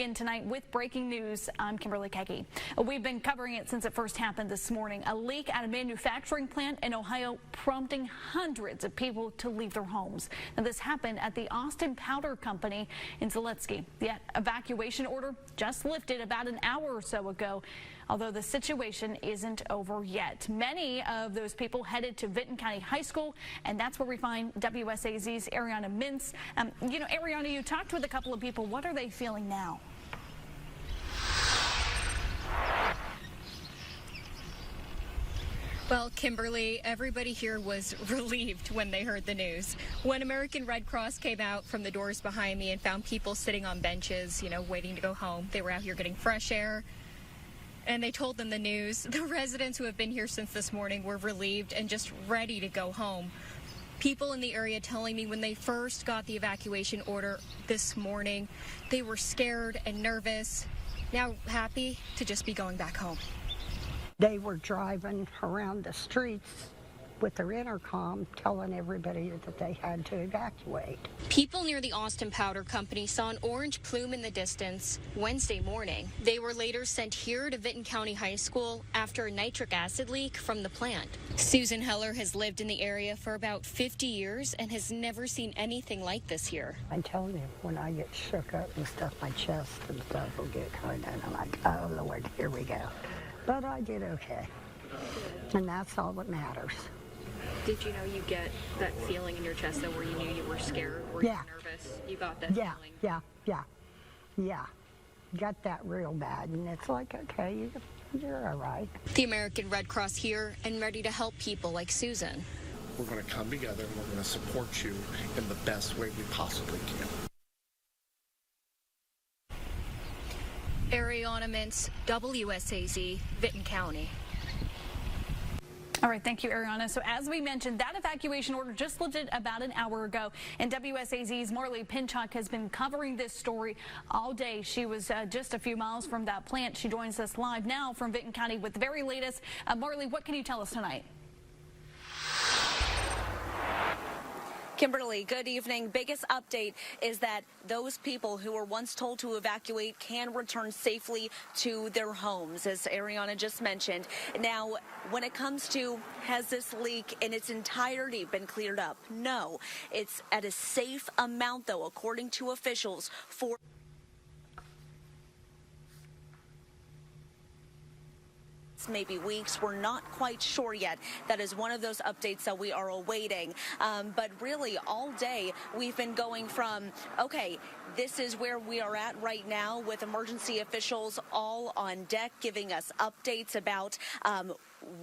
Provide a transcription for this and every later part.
In tonight with breaking news, I'm Kimberly Kege. We've been covering it since it first happened this morning. A leak at a manufacturing plant in Ohio prompting hundreds of people to leave their homes. Now, this happened at the Austin Powder Company in Zaleski. The evacuation order just lifted about an hour or so ago, although the situation isn't over yet. Many of those people headed to Vinton County High School, and that's where we find WSAZ's Ariana Mintz. Ariana, you talked with a couple of people. What are they feeling now? Well, Kimberly, everybody here was relieved when they heard the news. When American Red Cross came out from the doors behind me and found people sitting on benches, waiting to go home, they were out here getting fresh air, and they told them the news. The residents who have been here since this morning were relieved and just ready to go home. People in the area telling me when they first got the evacuation order this morning, they were scared and nervous, now happy to just be going back home. They were driving around the streets with their intercom telling everybody that they had to evacuate. People near the Austin Powder Company saw an orange plume in the distance Wednesday morning. They were later sent here to Vinton County High School after a nitric acid leak from the plant. Susan Heller has lived in the area for about 50 years and has never seen anything like this here. I'm telling you, when I get shook up and stuff, my chest and stuff will get kind of, and I'm like, oh Lord, here we go. But I did okay, and that's all that matters. Did you know you get that feeling in your chest, though, where you knew you were scared, or you were nervous? You got that feeling? Yeah. Got that real bad, and it's like, okay, you're all right. The American Red Cross here and ready to help people like Susan. We're going to come together and we're going to support you in the best way we possibly can. Ariana Mintz, WSAZ, Vinton County. All right, thank you, Ariana. So as we mentioned, that evacuation order just lifted about an hour ago, and WSAZ's Marley Pinchuk has been covering this story all day. She was just a few miles from that plant. She joins us live now from Vinton County with the very latest. Marley, what can you tell us tonight? Kimberly, good evening. Biggest update is that those people who were once told to evacuate can return safely to their homes, as Ariana just mentioned. Now, when it comes to, has this leak in its entirety been cleared up? No. It's at a safe amount, though, according to officials, for maybe weeks. We're not quite sure yet. That is one of those updates that we are awaiting. But really, all day, we've been going from, okay, this is where we are at right now with emergency officials all on deck giving us updates about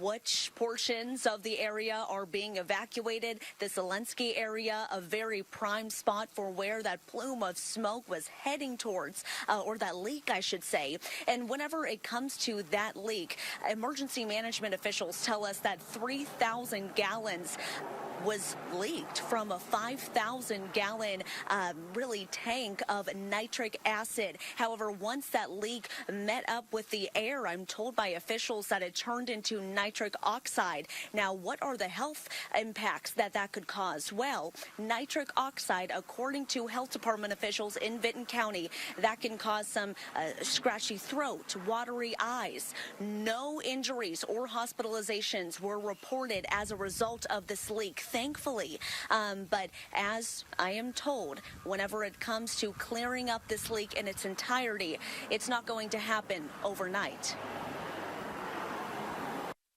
which portions of the area are being evacuated. The Zaleski area, a very prime spot for where that plume of smoke was heading towards, or that leak, I should say. And whenever it comes to that leak, emergency management officials tell us that 3,000 gallons was leaked from a 5,000-gallon really tank of nitric acid. However, once that leak met up with the air, I'm told by officials that it turned into nitric oxide. Now, what are the health impacts that could cause? Well, nitric oxide, according to health department officials in Vinton County, that can cause some scratchy throat, watery eyes. No injuries or hospitalizations were reported as a result of this leak, thankfully. But as I am told, whenever it comes to clearing up this leak in its entirety, it's not going to happen overnight.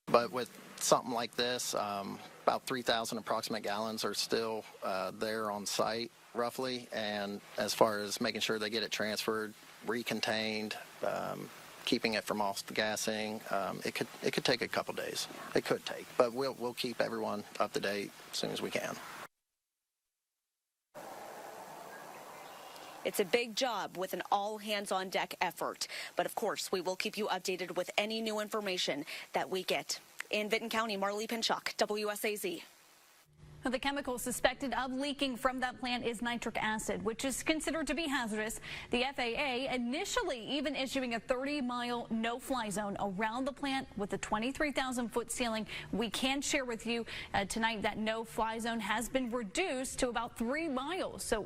But with something like this, about 3,000 approximate gallons are still there on site, roughly. And as far as making sure they get it transferred, recontained, keeping it from off the gassing, it could take a couple days. It could take, but we'll keep everyone up to date as soon as we can. It's a big job with an all-hands-on-deck effort. But, of course, we will keep you updated with any new information that we get. In Vinton County, Marley Pinchuk, WSAZ. The chemical suspected of leaking from that plant is nitric acid, which is considered to be hazardous. The FAA initially even issuing a 30-mile no-fly zone around the plant with a 23,000-foot ceiling. We can share with you tonight that no-fly zone has been reduced to about 3 miles. So